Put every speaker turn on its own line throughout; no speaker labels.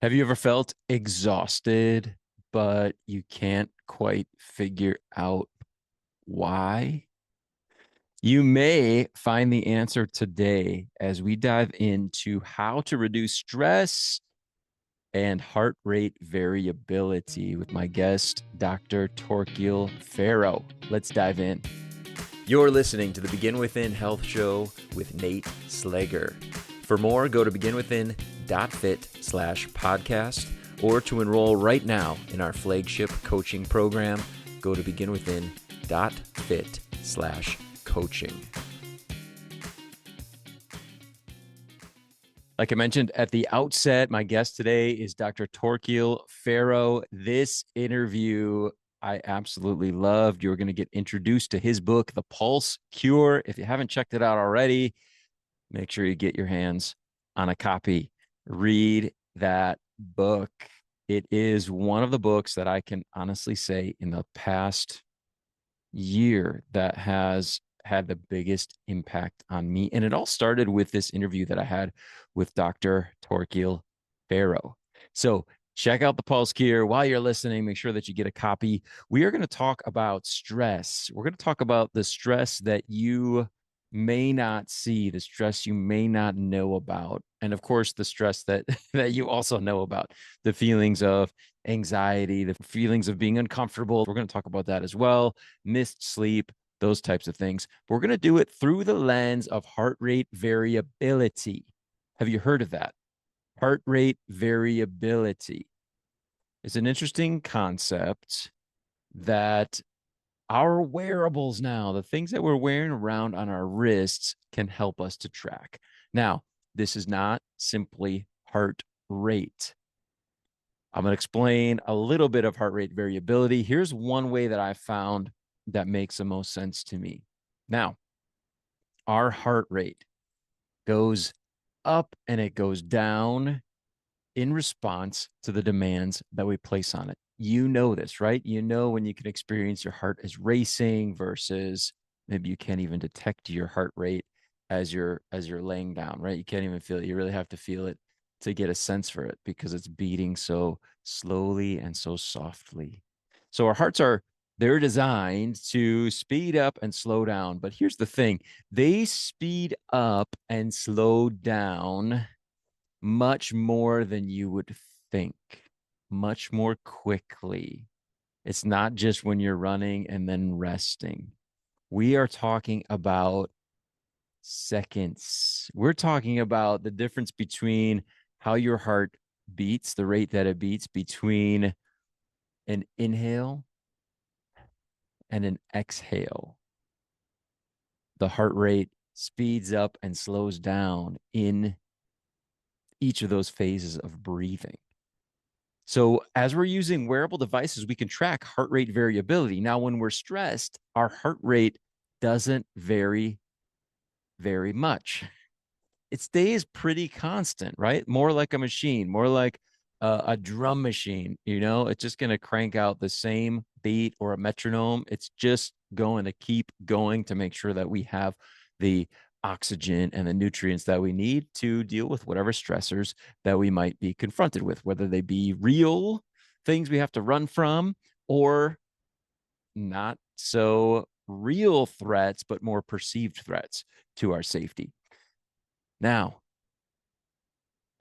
Have you ever felt exhausted, but you can't quite figure out why? You may find the answer today as we dive into how to reduce stress and heart rate variability with my guest, Dr. Torkil Færø. Let's dive in. You're listening to the Begin Within Health Show with Nate Slager. For more, go to beginwithin.fit/podcast, or to enroll right now in our flagship coaching program, go to beginwithin.fit/coaching. Like I mentioned at the outset, my guest today is Dr. Torkil Færø. This interview I absolutely loved. You're going to get introduced to his book, The Pulse Cure. If you haven't checked it out already, make sure you get your hands on a copy. Read that book. It is one of the books that I can honestly say in the past year that has had the biggest impact on me. And it all started with this interview that I had with Dr. Torkil Færø. So check out the Pulse Cure. While you're listening, make sure that you get a copy. We are going to talk about stress. We're going to talk about the stress that you may not see, the stress you may not know about, and of course the stress that that you also know about, the feelings of anxiety, the feelings of being uncomfortable. We're going to talk about that as well. Missed sleep, those types of things. But we're going to do it through the lens of heart rate variability. Have you heard of that? Heart rate variability. It's an interesting concept that our wearables now, the things that we're wearing around on our wrists, can help us to track. Now, this is not simply heart rate. I'm going to explain a little bit of heart rate variability. Here's one way that I found that makes the most sense to me. Now, our heart rate goes up and it goes down in response to the demands that we place on it. You know this, right? You know when you can experience your heart as racing versus maybe you can't even detect your heart rate as you're laying down, right? You can't even feel it. You really have to feel it to get a sense for it because it's beating so slowly and so softly. So our hearts they're designed to speed up and slow down. But here's the thing, they speed up and slow down much more than you would think, much more quickly. It's not just when you're running and then resting. We are talking about seconds. We're talking about the difference between how your heart beats, the rate that it beats between an inhale and an exhale. The heart rate speeds up and slows down in each of those phases of breathing. So as we're using wearable devices, we can track heart rate variability. Now, when we're stressed, our heart rate doesn't vary very much. It stays pretty constant, right? More like a machine, more like a drum machine. It's just going to crank out the same beat, or a metronome. It's just going to keep going to make sure that we have the oxygen and the nutrients that we need to deal with whatever stressors that we might be confronted with, whether they be real things we have to run from or not so real threats, but more perceived threats to our safety. Now,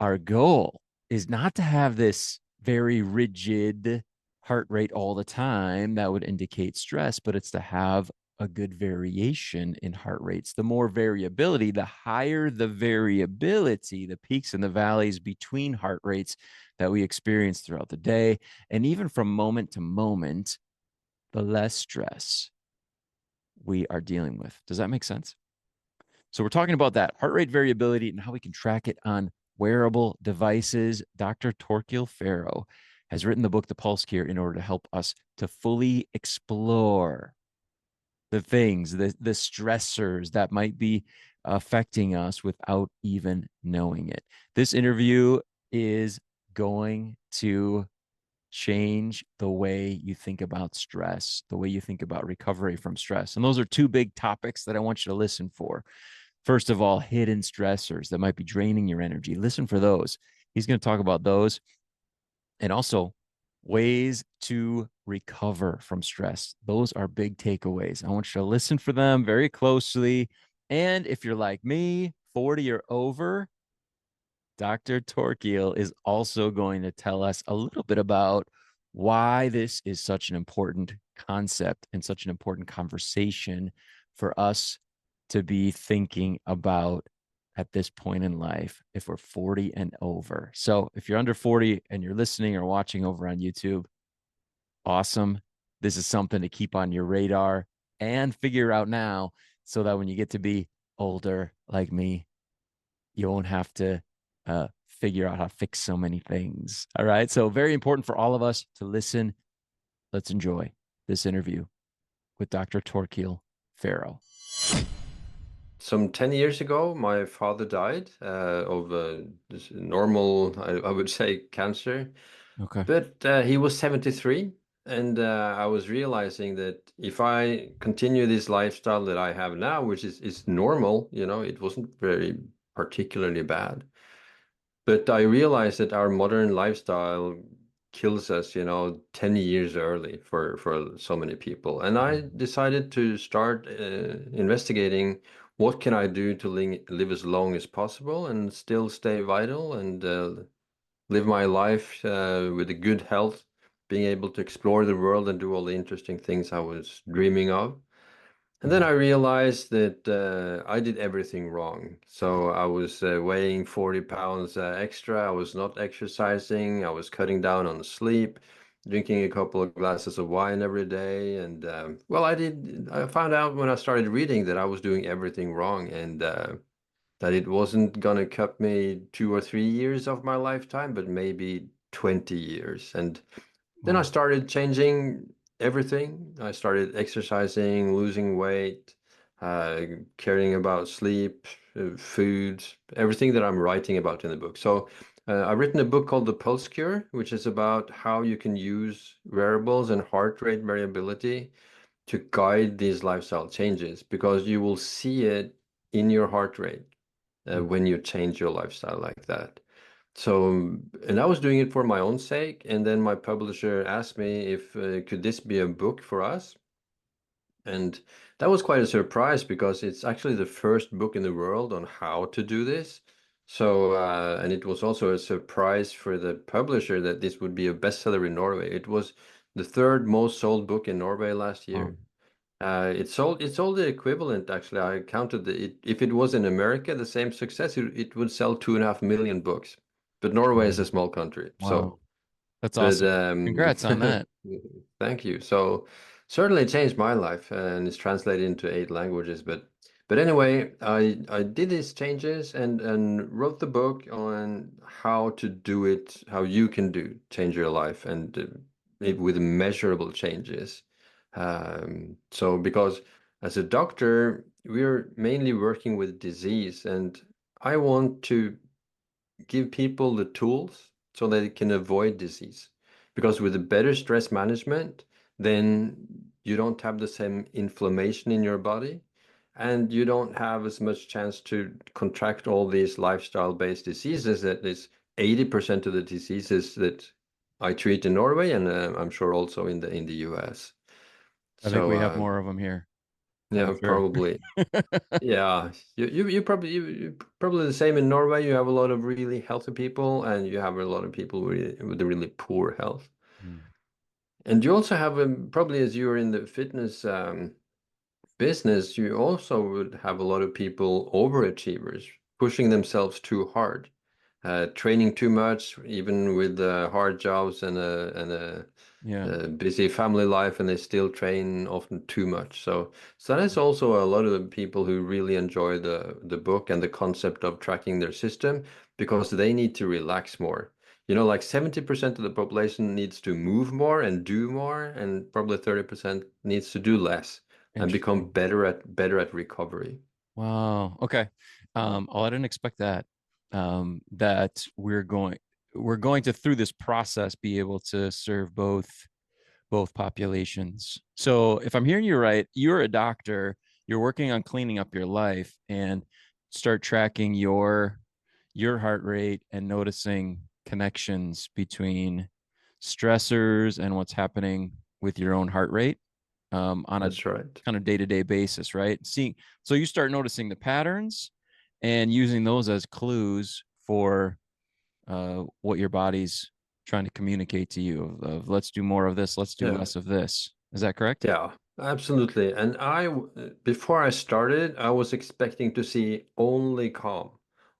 our goal is not to have this very rigid heart rate all the time that would indicate stress, but it's to have a good variation in heart rates. The more variability, the higher the variability, the peaks and the valleys between heart rates that we experience throughout the day. And even from moment to moment, the less stress we are dealing with. Does that make sense? So we're talking about that heart rate variability and how we can track it on wearable devices. Dr. Torkil Færø has written the book, The Pulse Cure, in order to help us to fully explore the things, the stressors that might be affecting us without even knowing it. This interview is going to change the way you think about stress, the way you think about recovery from stress. And those are two big topics that I want you to listen for. First of all, hidden stressors that might be draining your energy. Listen for those. He's going to talk about those. and also ways to recover from stress. Those are big takeaways. I want you to listen for them very closely. And if you're like me, 40 or over, Dr. Torkil is also going to tell us a little bit about why this is such an important concept and such an important conversation for us to be thinking about at this point in life if we're 40 and over. So if you're under 40 and you're listening or watching over on YouTube, awesome. This is something to keep on your radar and figure out now so that when you get to be older like me, you won't have to figure out how to fix so many things. All right. So, very important for all of us to listen. Let's enjoy this interview with Dr. Torkil Færø.
Some 10 years ago, my father died of this normal, I would say, cancer.
Okay.
But he was 73, and I was realizing that if I continue this lifestyle that I have now, which is normal, it wasn't very particularly bad. But I realized that our modern lifestyle kills us, 10 years early for so many people. And I decided to start investigating what can I do to live as long as possible and still stay vital and live my life with a good health, being able to explore the world and do all the interesting things I was dreaming of. And then I realized that I did everything wrong. So I was weighing 40 pounds extra. I was not exercising. I was cutting down on sleep, drinking a couple of glasses of wine every day. And well, I found out when I started reading that I was doing everything wrong and that it wasn't gonna cut me 2 or 3 years of my lifetime, but maybe 20 years. And then I
Wow.
started changing everything. I started exercising, losing weight, uh, caring about sleep, food, everything that I'm writing about in the book. So I've written a book called The Pulse Cure, which is about how you can use wearables and heart rate variability to guide these lifestyle changes because you will see it in your heart rate when you change your lifestyle like that. So, and I was doing it for my own sake, and then my publisher asked me if could this be a book for us, and that was quite a surprise because it's actually the first book in the world on how to do this. So, and it was also a surprise for the publisher that this would be a bestseller in Norway. It was the third most sold book in Norway last
Wow.
year. It sold the equivalent actually. I counted if it was in America, the same success, it would sell 2.5 million books. But Norway is a small country, so
Wow. That's
but
awesome. Congrats on that.
thank you. So certainly changed my life and it's translated into 8 languages. But anyway, I did these changes and wrote the book on how to do it, how you can change your life and with measurable changes. So because as a doctor, we're mainly working with disease, and I want to give people the tools so that they can avoid disease. Because with a better stress management, then you don't have the same inflammation in your body, and you don't have as much chance to contract all these lifestyle-based diseases that is 80% of the diseases that I treat in Norway and I'm sure also in the US.
I think
So
we have more of them here. I'm
yeah,
sure.
probably. Yeah, you probably the same in Norway. You have a lot of really healthy people, and you have a lot of people with a really poor health. And you also have probably as you're in the fitness business, you also would have a lot of people overachievers pushing themselves too hard, training too much, even with hard jobs
Yeah.
and a busy family life, and they still train often too much. So that's also a lot of the people who really enjoy the book and the concept of tracking their system because they need to relax more. Like 70% of the population needs to move more and do more, and probably 30% needs to do less and become
Interesting.
better at recovery.
Wow. Okay. Oh, I didn't expect that. That we're going to through this process be able to serve both populations. So if I'm hearing you right, you're a doctor, you're working on cleaning up your life and start tracking your heart rate and noticing connections between. stressors and what's happening with your own heart rate on a
That's right.
kind of day-to-day basis, right? Seeing, so you start noticing the patterns and using those as clues for what your body's trying to communicate to you of let's do more of this, let's do
Yeah.
less of this. Is that correct?
Yeah, absolutely. And before I started, I was expecting to see only calm,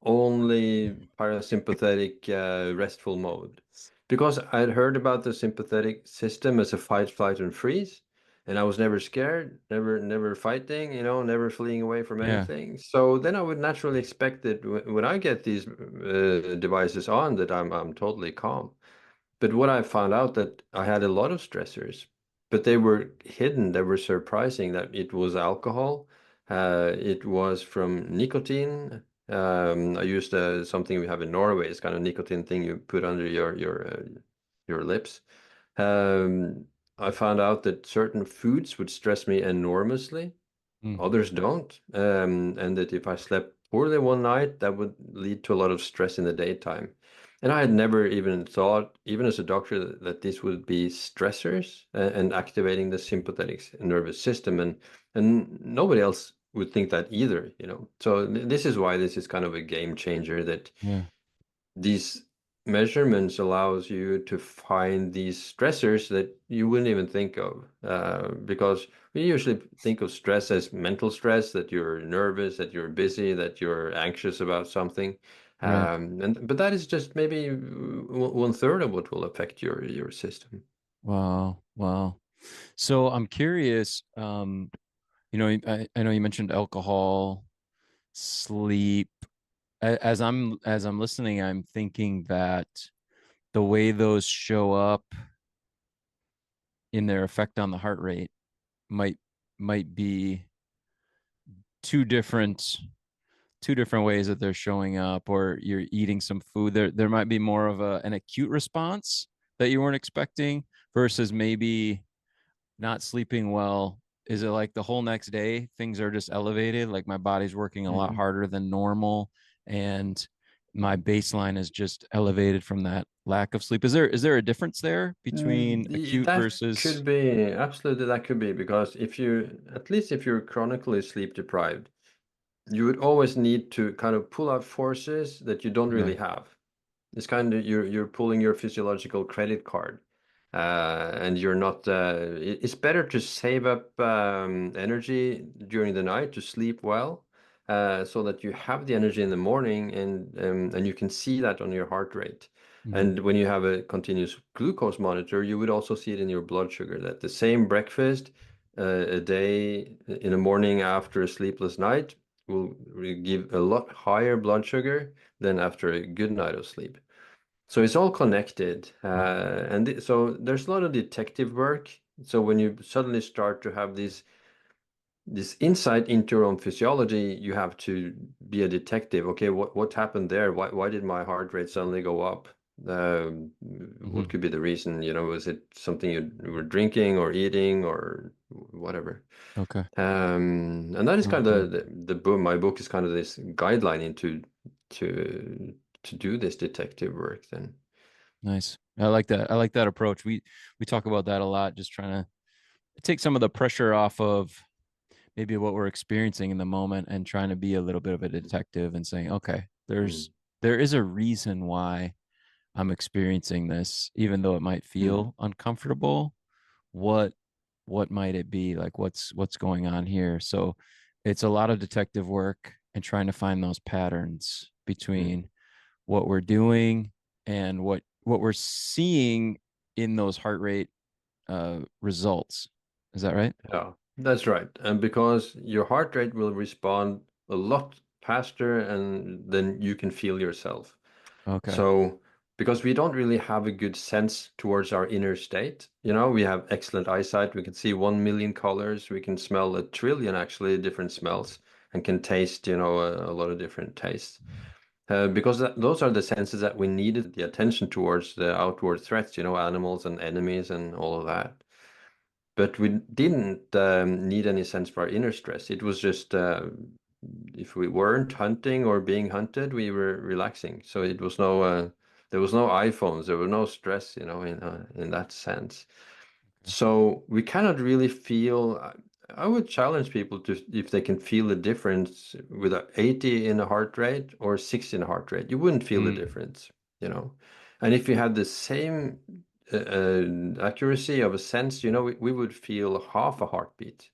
only parasympathetic, restful mode. Because I'd heard about the sympathetic system as a fight, flight, and freeze, and I was never scared, never fighting, never fleeing away from
Yeah.
anything. So then I would naturally expect that when I get these devices on, that I'm totally calm. But what I found out that I had a lot of stressors, but they were hidden. They were surprising that it was alcohol. It was from nicotine. I used something we have in Norway. It's kind of nicotine thing you put under your lips. Um, I found out that certain foods would stress me enormously.
Mm.
Others don't. And that if I slept poorly one night, that would lead to a lot of stress in the daytime. And I had never even thought, even as a doctor, that this would be stressors and activating the sympathetic nervous system. And nobody else would think that either. So this is why this is kind of a game changer that
Yeah.
these measurements allows you to find these stressors that you wouldn't even think of because we usually think of stress as mental stress, that you're nervous, that you're busy, that you're anxious about something,
Right.
but that is just maybe one third of what will affect your system.
Wow. Wow. So I'm curious, I know you mentioned alcohol, sleep. As I'm listening, I'm thinking that the way those show up in their effect on the heart rate might might be two different two different ways that they're showing up, or you're eating some food. There might be more of an acute response that you weren't expecting versus maybe not sleeping well. Is it like the whole next day things are just elevated, like my body's working a lot
Mhm.
harder than normal, and my baseline is just elevated from that lack of sleep? Is there a difference there between acute
That
versus?
could be absolutely, that could be because at least if you're chronically sleep deprived, you would always need to kind of pull out forces that you don't
Yeah.
really have. It's kind of you're pulling your physiological credit card, and you're not. It's better to save up energy during the night to sleep well, so that you have the energy in the morning, and you can see that on your heart rate.
Hmm.
And when you have a continuous glucose monitor, you would also see it in your blood sugar. That the same breakfast a day in the morning after a sleepless night will give a lot higher blood sugar than after a good night of sleep. So it's all connected. So there's a lot of detective work. So when you suddenly start to have this insight into your own physiology, you have to be a detective. Okay, what happened there? Why did my heart rate suddenly go up? What
Hmm.
could be the reason? Was it something you were drinking or eating or whatever?
Okay.
And that is kind
Okay.
of the book. My book is kind of this guideline into to to do this detective work. Then.
Nice. I like that. I like that approach. We talk about that a lot, just trying to take some of the pressure off of maybe what we're experiencing in the moment and trying to be a little bit of a detective and saying, okay,
Mm,
there is a reason why I'm experiencing this, even though it might
mm,
feel uncomfortable. What what might it be? Like what's going on here? So it's a lot of detective work and trying to find those patterns
mm.
between what we're doing and what we're seeing in those heart rate results. Is that right?
Yeah, that's right. And because your heart rate will respond a lot faster and then you can feel yourself.
Okay.
So, because we don't really have a good sense towards our inner state, we have excellent eyesight. We can see 1 million colors. We can smell a trillion actually different smells and can taste, a lot of different tastes. Because those are the senses that we needed the attention towards the outward threats, animals and enemies and all of that. But we didn't need any sense for our inner stress. It was just if we weren't hunting or being hunted, we were relaxing. So it was no there was no iPhones, there was no stress, in that sense. So we cannot really feel. I would challenge people to if they can feel the difference with a 80 in a heart rate or 60 in a heart rate. You wouldn't feel the
Mm,
difference, you know. And if you had the same accuracy of a sense, we would feel half a heartbeat,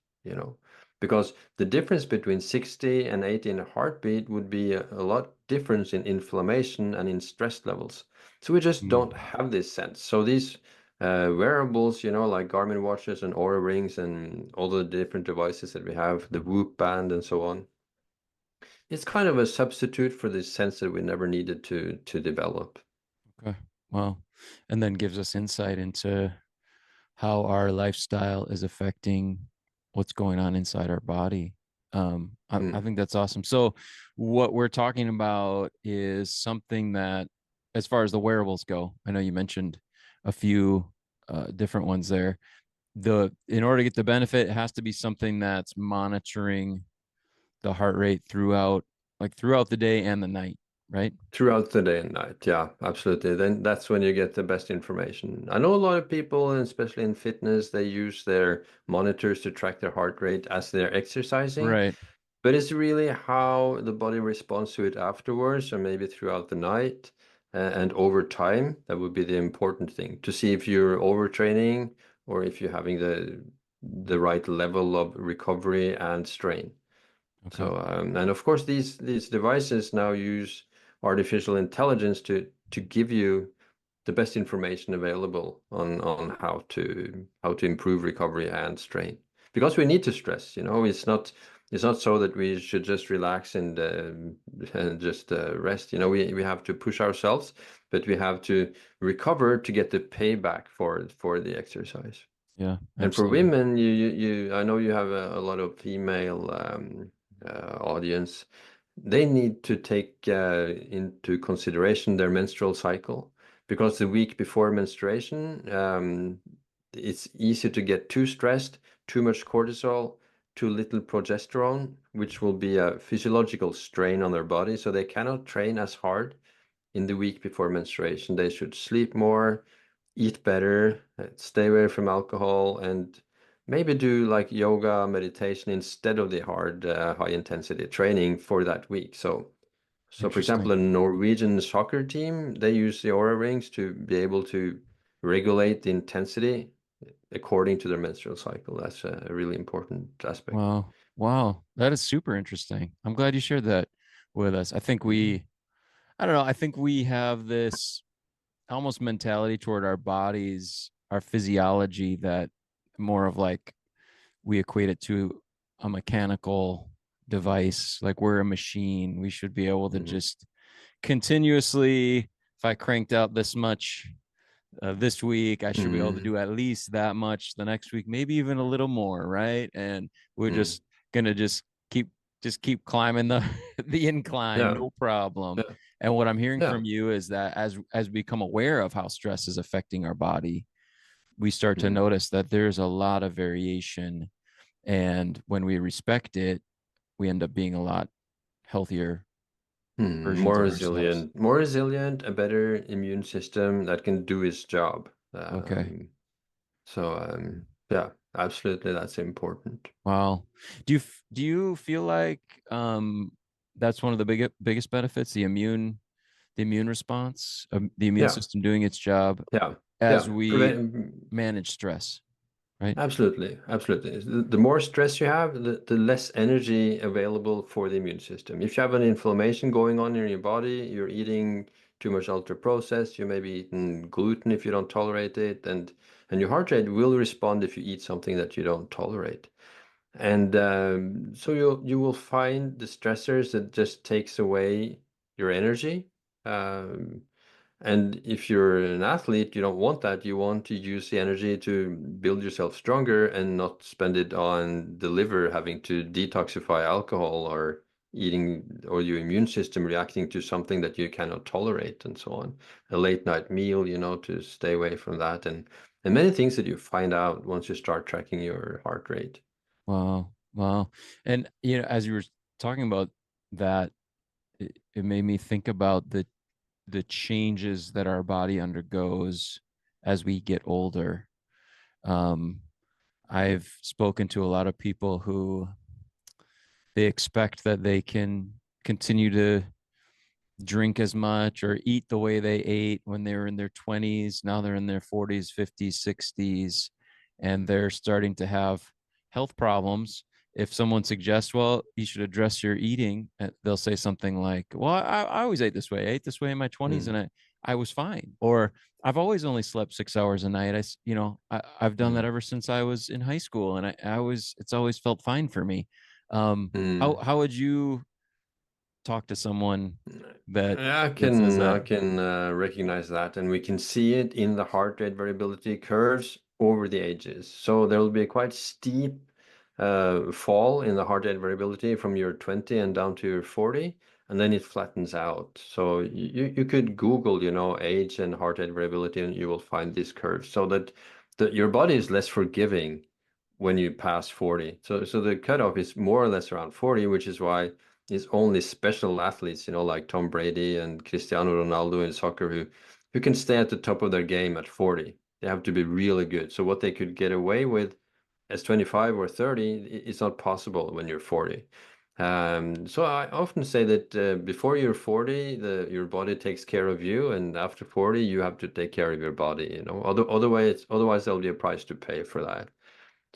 because the difference between 60 and 80 in a heartbeat would be a lot difference in inflammation and in stress levels. So we just don't
mm.
have this sense. So these wearables, like Garmin watches and Oura rings and all the different devices that we have, the Whoop band and so on. It's kind of a substitute for this sense that we never needed to develop.
Okay. Well, and then gives us insight into how our lifestyle is affecting what's going on inside our body. I
Mm.
think that's awesome. So, what we're talking about is something that, as far as the wearables go, I know you mentioned a few different ones there. In order to get the benefit, it has to be something that's monitoring the heart rate throughout the day and the night, right?
Throughout the day and night, yeah, absolutely. Then that's when you get the best information. I know a lot of people, and especially in fitness, they use their monitors to track their heart rate as they're exercising.
Right.
But it's really how the body responds to it afterwards, or maybe throughout the night and over time. That would be the important thing to see if you're overtraining or if you're having the right level of recovery and strain.
Okay.
So, and of course, these devices now use artificial intelligence to give you the best information available on how to improve recovery and strain. Because we need to stress, it's not so that we should just relax and just rest. We have to push ourselves, but we have to recover to get the payback for the exercise.
Yeah,
And for
absolutely.
women, I know you have a lot of female audience. They need to take into consideration their menstrual cycle because the week before menstruation, it's easy to get too stressed, too much cortisol, too little progesterone, which will be a physiological strain on their body. So they cannot train as hard in the week before menstruation. They should sleep more, eat better, stay away from alcohol, and maybe do like yoga, meditation instead of the hard, high intensity training for that week. So for example,
Interesting.
a Norwegian soccer team, they use the Aura rings to be able to regulate the intensity according to their menstrual cycle. That's a really important aspect.
Wow. Wow. That is super interesting. I'm glad you shared that with us. I don't know, I think we have this almost mentality toward our bodies, our physiology, that more of like we equate it to a mechanical device. Like we're a machine. We should be able to
Mm-hmm.
just continuously, if I cranked out this much this week, I should be able to
Mm-hmm.
do at least that much the next week, maybe even a little more, right? And we're
Mm-hmm.
just gonna keep keep climbing the the incline,
Yeah,
no problem.
yeah,
And what I'm hearing
yeah.
from you is that as we become aware of how stress is affecting our body, we start to
Mm-hmm.
notice that there's a lot of variation, and when we respect it, we end up being a lot healthier versions of ourselves.
More resilient, a better immune system that can do its job.
Okay.
Yeah, absolutely, that's important.
Wow. Do you feel like that's one of the biggest benefits, the immune response, the immune
Yeah,
system doing its job
yeah,
as
yeah.
we manage stress, right?
Absolutely, absolutely. The more stress you have, the less energy available for the immune system. If you have an inflammation going on in your body, you're eating too much ultra processed, you may be eating gluten if you don't tolerate it, and your heart rate will respond if you eat something that you don't tolerate. And so you will find the stressors that just takes away your energy. Um, and if you're an athlete, you don't want that. You want to use the energy to build yourself stronger and not spend it on the liver having to detoxify alcohol or eating or your immune system reacting to something that you cannot tolerate and so on. A late night meal, to stay away from that and many things that you find out once you start tracking your heart rate.
Wow. Wow. And as you were talking about that, it made me think about the changes that our body undergoes as we get older. Um, I've spoken to a lot of people who they expect that they can continue to drink as much or eat the way they ate when they were in their 20s. Now they're in their 40s, 50s, 60s, and they're starting to have health problems. If someone suggests, well, you should address your eating, they'll say something like, well, I always ate this way. I ate this way in my 20s
Mm,
and I was fine. Or I've always only slept 6 hours a night. I've done that
mm,
ever since I was in high school, and it's always felt fine for me. How
mm.
would you talk to someone that
I
that says
can
that?
I can recognize that, and we can see it in the heart rate variability curves over the ages. So there will be a quite steep fall in the heart rate variability from your 20 and down to your 40, and then it flattens out. So you could Google, age and heart rate variability, and you will find these curves. So that your body is less forgiving when you pass 40. So the cutoff is more or less around 40, which is why it's only special athletes, like Tom Brady and Cristiano Ronaldo in soccer who can stay at the top of their game at 40. They have to be really good. So what they could get away with as 25 or 30, it's not possible when you're 40. So I often say that before you're 40, your body takes care of you, and after 40, you have to take care of your body. Otherwise there'll be a price to pay for that.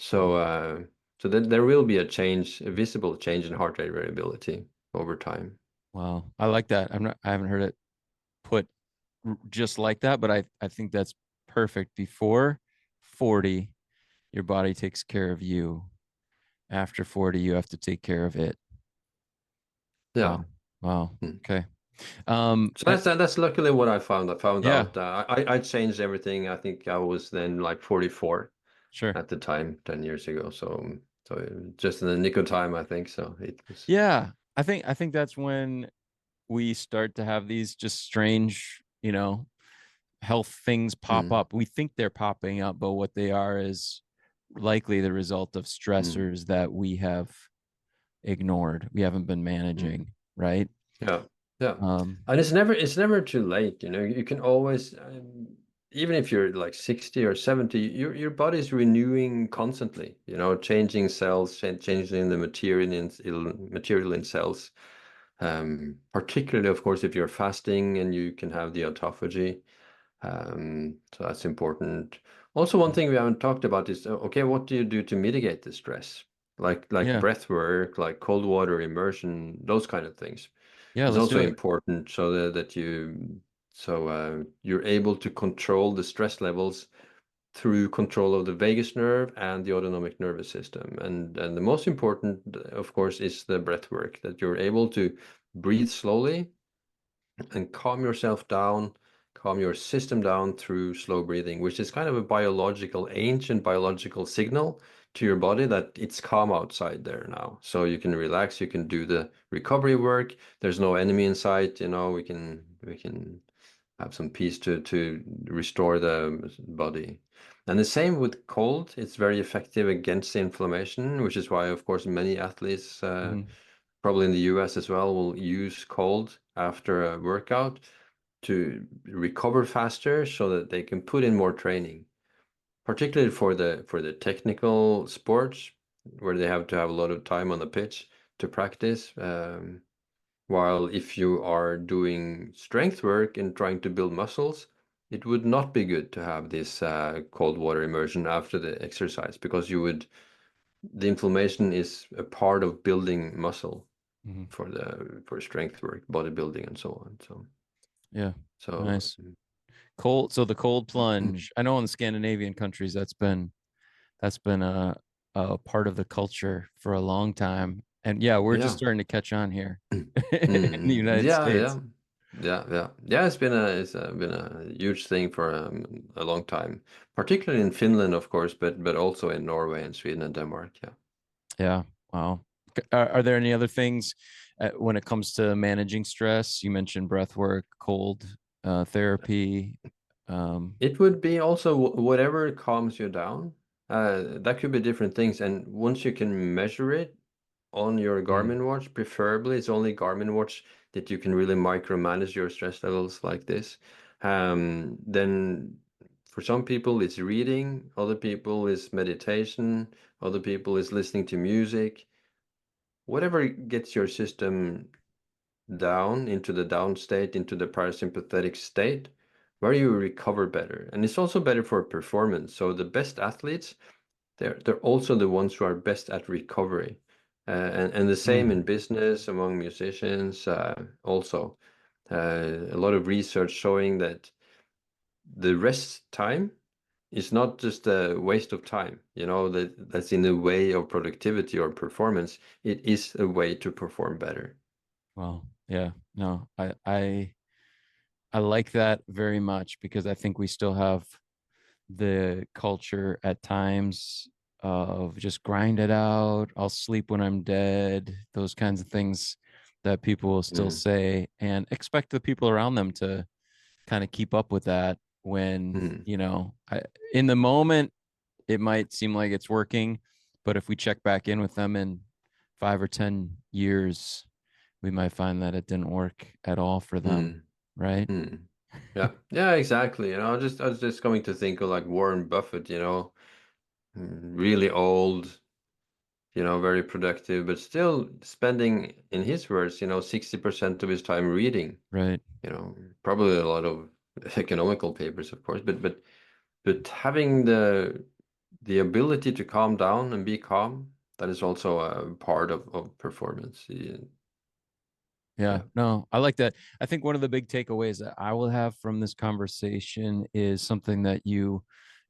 So, there will be a change, a visible change in heart rate variability over time.
Wow, I like that. I haven't heard it put just like that, but I think that's perfect. Before 40, your body takes care of you. After 40, you have to take care of it.
Yeah.
Wow. Wow.
Mm.
Okay.
So that's luckily what I found. I found
Yeah,
out I changed everything. I think I was then like 44
sure.
at the time, 10 years ago. So just in the nick of time, I think. So it was.
Yeah. I think that's when we start to have these just strange, health things pop
Mm,
up. We think they're popping up, but what they are is likely the result of
mm,
stressors that we have ignored. We haven't been
mm.
managing, right?
Yeah, yeah.
Um,
And it's never too late. You can always, even if you're like 60 or 70, your body's renewing constantly, changing cells, changing the material in cells. Particularly, of course, if you're fasting and you can have the autophagy. So that's important. Also, one thing we haven't talked about is, okay, what do you do to mitigate the stress? Like
yeah,
breath work, like cold water immersion, those kind of things
yeah,
is
let's do
also
it.
important so you're able to control the stress levels through control of the vagus nerve and the autonomic nervous system. And the most important, of course, is the breath work, that you're able to breathe slowly and calm yourself down, calm your system down through slow breathing, which is kind of a ancient biological signal to your body that it's calm outside there now. So you can relax, you can do the recovery work. There's no enemy in sight, we can have some peace to restore the body. And the same with cold, it's very effective against the inflammation, which is why, of course, many athletes
Mhm,
probably in the US as well, will use cold after a workout to recover faster so that they can put in more training, particularly for the technical sports where they have to have a lot of time on the pitch to practice. While if you are doing strength work and trying to build muscles, it would not be good to have this cold water immersion after the exercise because the inflammation is a part of building muscle
mhm.
for strength work, bodybuilding, and so on. So
Yeah,
so
nice. Cold. So the cold plunge. I know in the Scandinavian countries that's been a part of the culture for a long time, and yeah, we're just
yeah.
starting to catch on here in the United
Yeah,
States.
yeah. Yeah, yeah, yeah. It's been a huge thing for a long time, particularly in Finland, of course, but also in Norway and Sweden and Denmark. Yeah.
Yeah. Wow. Are there any other things when it comes to managing stress? You mentioned breath work, cold therapy. Um,
It would be also whatever calms you down. That could be different things, and once you can measure it on your
mm,
Garmin watch, preferably it's only Garmin watch that you can really micromanage your stress levels like this. Then for some people it's reading, other people is meditation, other people is listening to music. Whatever gets your system down into the down state, into the parasympathetic state, where you recover better. And it's also better for performance. So the best athletes, they're also the ones who are best at recovery. And the same in
Mm.
business, among musicians, also. A lot of research showing that the rest time is not just a waste of time, that's in the way of productivity or performance. It is a way to perform better.
Well, yeah, no, I like that very much because I think we still have the culture at times of just grind it out. I'll sleep when I'm dead. Those kinds of things that people will still
Mm,
say and expect the people around them to kind of keep up with that when,
mm,
in the moment, it might seem like it's working, but if we check back in with them in 5 or 10 years, we might find that it didn't work at all for them,
mm,
right?
mm. Yeah, yeah, exactly. I was just coming to think of like Warren Buffett, really old, very productive, but still spending, in his words, 60% of his time reading,
Right.
probably a lot of economical papers, of course, but having the ability to calm down and be calm, that is also a part of performance. Yeah.
Yeah,
Yeah.
no, I like that. I think one of the big takeaways that I will have from this conversation is something that you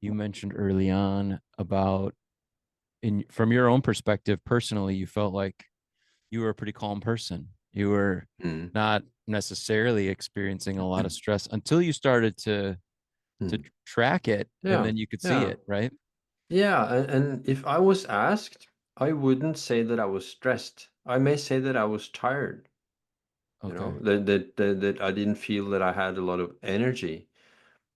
mentioned early on about in from your own perspective personally, you felt like you were a pretty calm person. You were
Mm.
not necessarily experiencing a lot of stress until you started to
Mm.
track it and
Yeah.
then you could see
Yeah.
it, right?
Yeah, and if I was asked, I wouldn't say that I was stressed. I may say that I was tired,
Okay.
that I didn't feel that I had a lot of energy.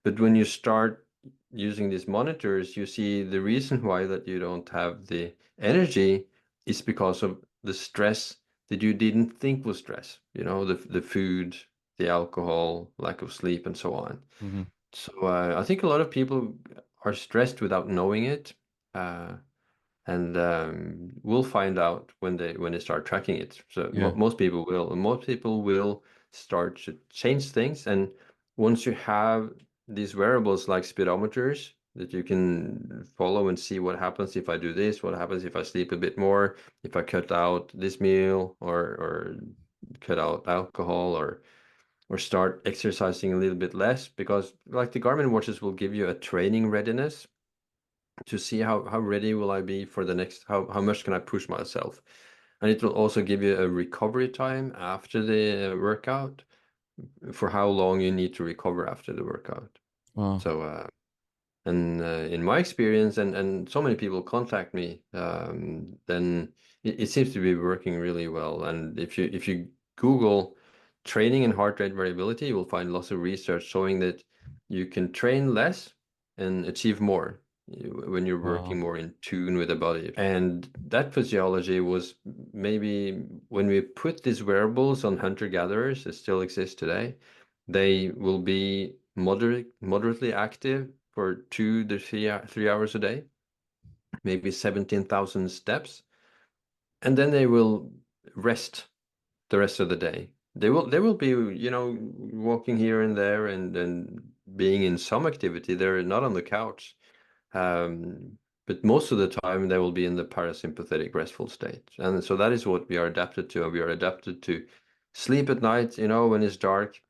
But when you start using these monitors, you see the reason why that you don't have the energy is because of the stress that you didn't think was stress. The food, the alcohol, lack of sleep, and so on.
Hmm.
So I think a lot of people are stressed without knowing it. Uh, and we'll find out when they start tracking it. So
Yeah.
most people will, and most people will start to change things. And once you have these wearables like speedometers that you can follow and see what happens if I do this, what happens if I sleep a bit more, if I cut out this meal or cut out alcohol or start exercising a little bit less, because like the Garmin watches will give you a training readiness to see how ready will I be for the next, how much can I push myself. And it will also give you a recovery time after the workout, for how long you need to recover after the workout.
Well,
So and in my experience, and so many people contact me, then it seems to be working really well. And if you Google training and heart rate variability, you will find lots of research showing that you can train less and achieve more when you're working
well,
more in tune with the body. And that physiology was maybe when we put these wearables on hunter-gatherers that still exist today, they will be moderately active for 2 to 3 hours a day, maybe 17,000 steps, and then they will rest the rest of the day. They will be, walking here and there and being in some activity. They're not on the couch. But most of the time they will be in the parasympathetic restful state. And so that is what we are adapted to. We are adapted to sleep at night, when it's dark,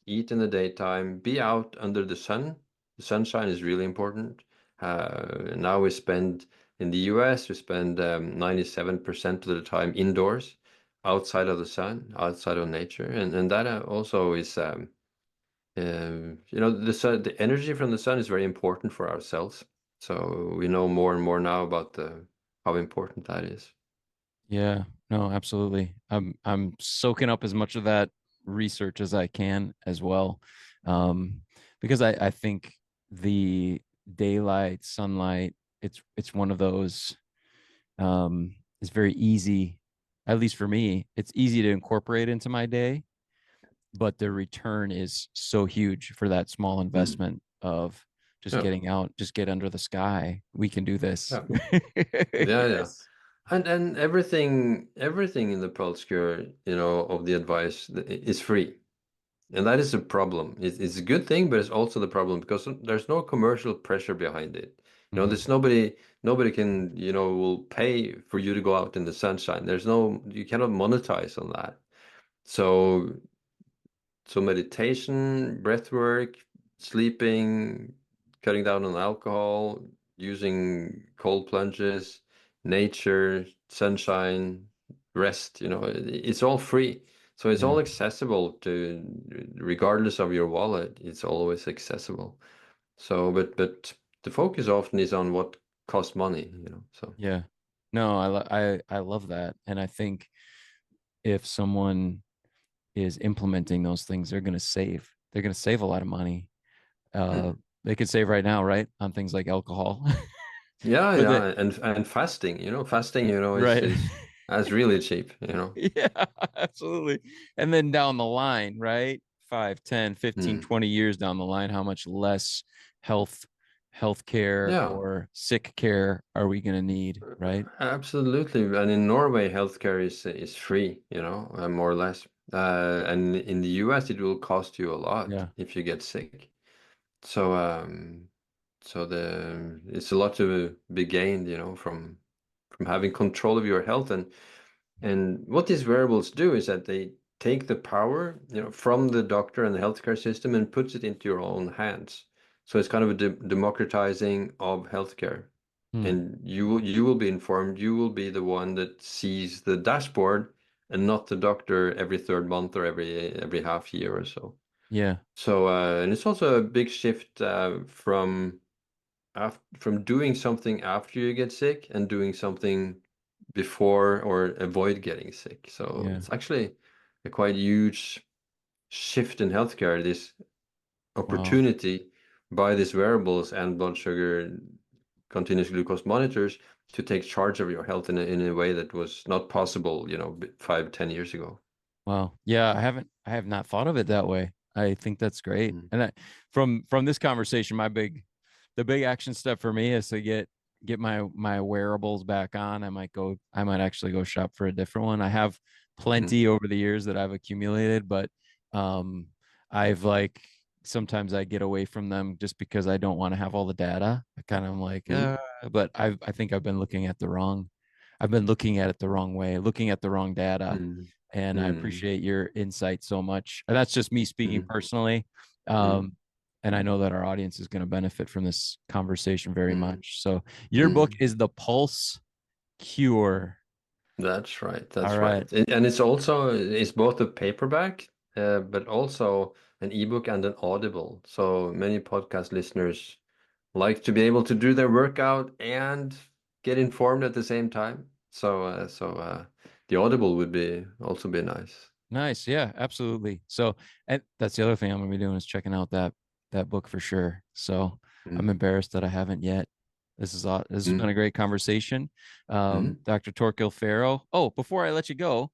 eat in the daytime, be out under the sun. The sunshine is really important. Now we spend in the US, we spend 97% of the time indoors, outside of the sun, outside of nature, and that also is, the sun, the energy from the sun is very important for our cells. So we know more and more now about the how important that is.
yeah, no, absolutely. I'm soaking up as much of that research as I can as well. Um, because I think the daylight, sunlight, it's one of those it's very easy, at least for me, it's easy to incorporate into my day. but the return is so huge for that small
Mm.
investment of just
Yeah,
getting out, just get under the sky. We can do this.
yeah, yeah, yeah.
Yes.
And everything in the Pulse Cure, of the advice is free. And that is a problem. It's a good thing, but it's also the problem because there's no commercial pressure behind it. There's
Mhm.
nobody can, will pay for you to go out in the sunshine. You cannot monetize on that. So meditation, breath work, sleeping, cutting down on alcohol, using cold plunges, nature, sunshine, rest, it's all free. So it's
Yeah.
all accessible to, regardless of your wallet, it's always accessible. So, but the focus often is on what costs money. So.
Yeah. No, I love that. And I think if someone is implementing those things, they're going to save. They're going to save a lot of money. Uh,
Mm.
they could save right now, right, on things like alcohol.
Yeah,
But
yeah, and fasting, fasting, is
right.
is that's really cheap.
Yeah, absolutely. And then down the line, right? 5, 10, 15,
Mm.
20 years down the line, how much less health care
Yeah,
or sick care are we going to need, right?
absolutely. And in Norway, healthcare is free, more or less. And in the US, it will cost you a lot
Yeah.
if you get sick. So, it's a lot to be gained, from having control of your health. And what these wearables do is that they take the power, from the doctor and the healthcare system and puts it into your own hands. So it's kind of a democratizing of healthcare.
Hmm.
And you will be informed. You will be the one that sees the dashboard and not the doctor every third month or every half year or so.
Yeah.
So and it's also a big shift from doing something after you get sick and doing something before or avoid getting sick. So
Yeah.
it's actually a quite huge shift in healthcare, this
Wow.
opportunity by these wearables and blood sugar continuous glucose monitors to take charge of your health in a way that was not possible, 5, 10 years ago.
Wow. Yeah, I have not thought of it that way. I think that's great.
Mm.
And from this conversation, the big action step for me is to get my wearables back on. I might actually go shop for a different one. I have
Mm.
plenty over the years that I've accumulated, but um I've like sometimes I get away from them just because I don't want to have all the data. I kind of like
Mm.
but I think I've been looking at it the wrong way, looking at the wrong data,
Mm.
and I
Mm.
appreciate your insight so much. And that's just me speaking
Mm.
personally.
Mm.
Um, and I know that our audience is going to benefit from this conversation very
Mm.
much. So your book
Mm.
is The Pulse Cure.
That's right.
All
That's
right.
right. And it's both a paperback, but also an ebook and an Audible. So many podcast listeners like to be able to do their workout and get informed at the same time. So the Audible would be also be nice.
Nice. Yeah, absolutely. So, and that's the other thing I'm going to be doing is checking out that book for sure. So I'm
Mm.
embarrassed that I haven't yet. This has been
Mm.
a great conversation.
Mm.
Dr. Torkil Færø. Oh, before I let you go,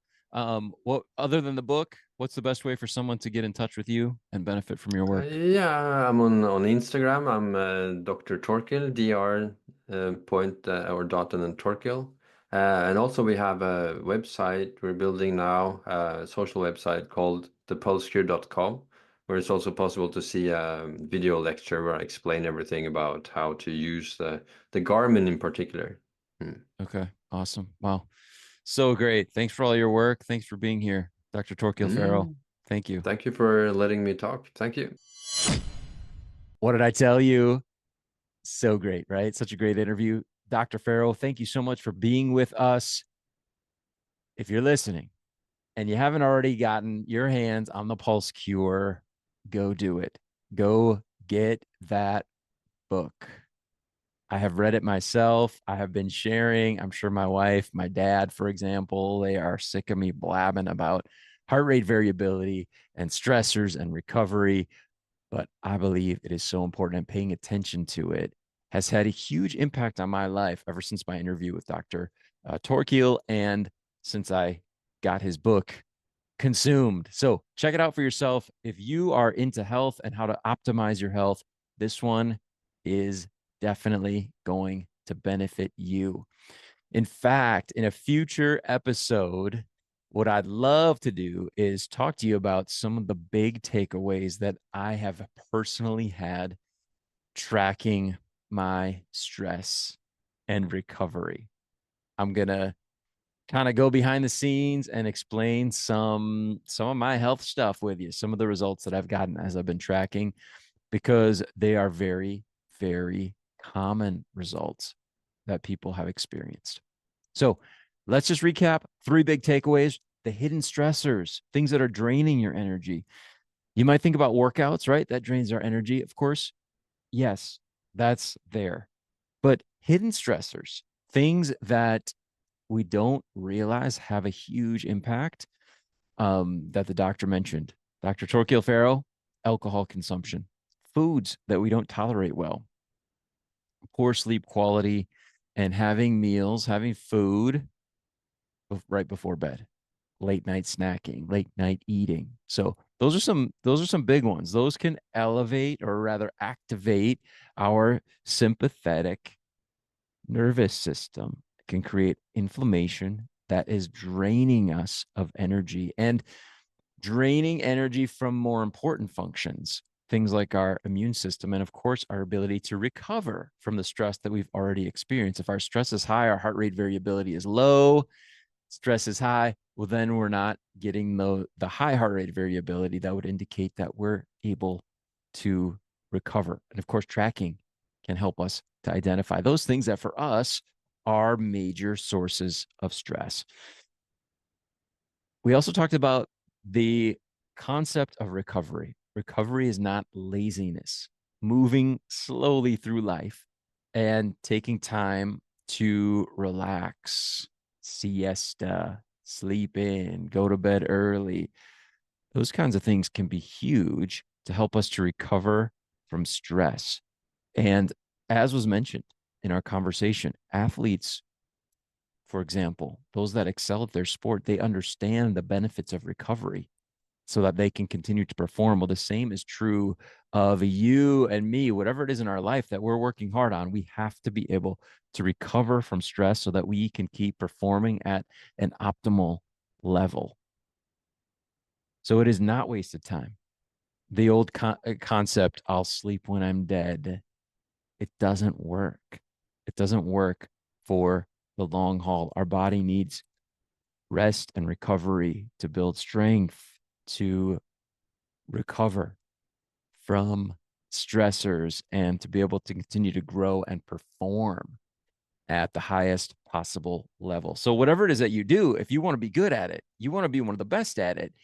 what other than the book, what's the best way for someone to get in touch with you and benefit from your work?
Yeah, I'm on Instagram. I'm Dr. Torkil, Dr. Point or dot and then Torkil. And also we have a website we're building now, a social website called thepulsecure.com, where it's also possible to see a video lecture where I explain everything about how to use the Garmin in particular. Mm.
Okay. Awesome. Wow. So great. Thanks for all your work. Thanks for being here, Dr. Torkil Færø.
Mm.
Thank you.
Thank you for letting me talk. Thank you.
What did I tell you? So great, right? Such a great interview. Dr. Farrell, thank you so much for being with us. If you're listening and you haven't already gotten your hands on the Pulse Cure, go do it. Go get that book. I have read it myself. I have been sharing. I'm sure my wife, my dad, for example, they are sick of me blabbing about heart rate variability and stressors and recovery, but I believe it is so important, and paying attention to it has had a huge impact on my life ever since my interview with Dr. Torkil and since I got his book. consumed. So check it out for yourself. If you are into health and how to optimize your health, this one is definitely going to benefit you. In fact, in a future episode, what I'd love to do is talk to you about some of the big takeaways that I have personally had tracking my stress and recovery. I'm going to kind of go behind the scenes and explain some of my health stuff with you, some of the results that I've gotten as I've been tracking, because they are very, very common results that people have experienced. So let's just recap three big takeaways: the hidden stressors, things that are draining your energy. You might think about workouts, right? That drains our energy, of course. Yes, that's there. But hidden stressors, things that we don't realize have a huge impact, that the doctor mentioned. Dr. Torkil Færø, alcohol consumption, foods that we don't tolerate well, poor sleep quality, and having meals, having food right before bed, late night snacking, late night eating. So those are some big ones. Those can elevate, or rather activate, our sympathetic nervous system. It can create inflammation that is draining us of energy and draining energy from more important functions, things like our immune system, and of course, our ability to recover from the stress that we've already experienced. If our stress is high, our heart rate variability is low, stress is high, well, then we're not getting the high heart rate variability that would indicate that we're able to recover. And of course, tracking can help us to identify those things that for us are major sources of stress. We also talked about the concept of recovery. Recovery is not laziness, moving slowly through life and taking time to relax, siesta, sleep in, go to bed early. Those kinds of things can be huge to help us to recover from stress. And as was mentioned in our conversation, athletes, for example, those that excel at their sport, they understand the benefits of recovery so that they can continue to perform. Well, the same is true of you and me, whatever it is in our life that we're working hard on. We have to be able to recover from stress so that we can keep performing at an optimal level. So it is not wasted time. The old concept, I'll sleep when I'm dead, it doesn't work. It doesn't work for the long haul. Our body needs rest and recovery to build strength, to recover from stressors, and to be able to continue to grow and perform at the highest possible level. So, whatever it is that you do, if you want to be good at it, you want to be one of the best at it,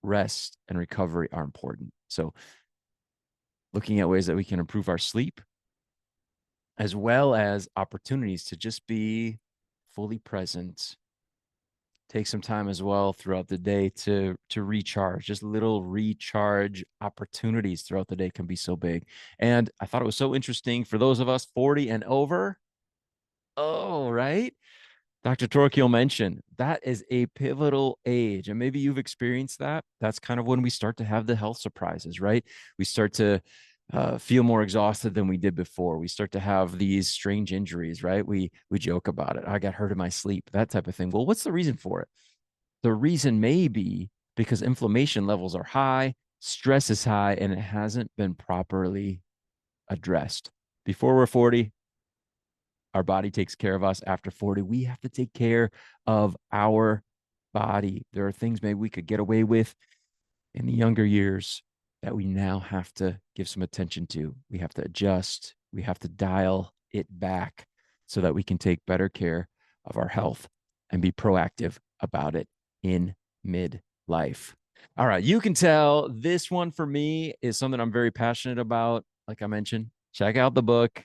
rest and recovery are important. So, looking at ways that we can improve our sleep, as well as opportunities to just be fully present. Take some time as well throughout the day to recharge. Just little recharge opportunities throughout the day can be so big. And I thought it was so interesting for those of us 40 and over. Oh, right. Dr. Torkil mentioned that is a pivotal age. And maybe you've experienced that. That's kind of when we start to have the health surprises, right? We start to feel more exhausted than we did before. We start to have these strange injuries, right? We joke about it. I got hurt in my sleep, that type of thing. Well, what's the reason for it? The reason may be because inflammation levels are high, stress is high, and it hasn't been properly addressed. Before we're 40, our body takes care of us. After 40, we have to take care of our body. There are things maybe we could get away with in the younger years that we now have to give some attention to. We have to adjust, we have to dial it back so that we can take better care of our health and be proactive about it in midlife. All right, you can tell this one for me is something I'm very passionate about. Like I mentioned, check out the book.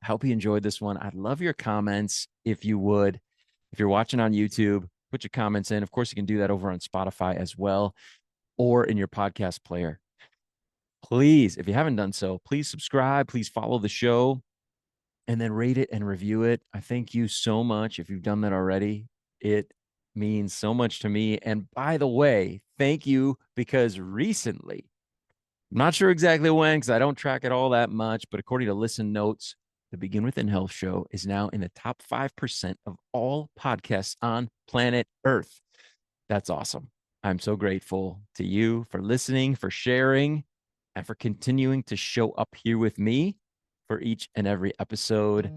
I hope you enjoyed this one. I'd love your comments if you would. If you're watching on YouTube, put your comments in. Of course, you can do that over on Spotify as well, or in your podcast player. Please, if you haven't done so, please subscribe. Please follow the show and then rate it and review it. I thank you so much if you've done that already. It means so much to me. And by the way, thank you, because recently, I'm not sure exactly when because I don't track it all that much, but according to Listen Notes, the Begin Within Health Show is now in the top 5% of all podcasts on planet Earth. That's awesome. I'm so grateful to you for listening, for sharing, and for continuing to show up here with me for each and every episode.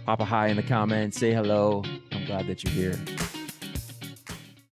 Pop a hi in the comments, say hello. I'm glad that you're here.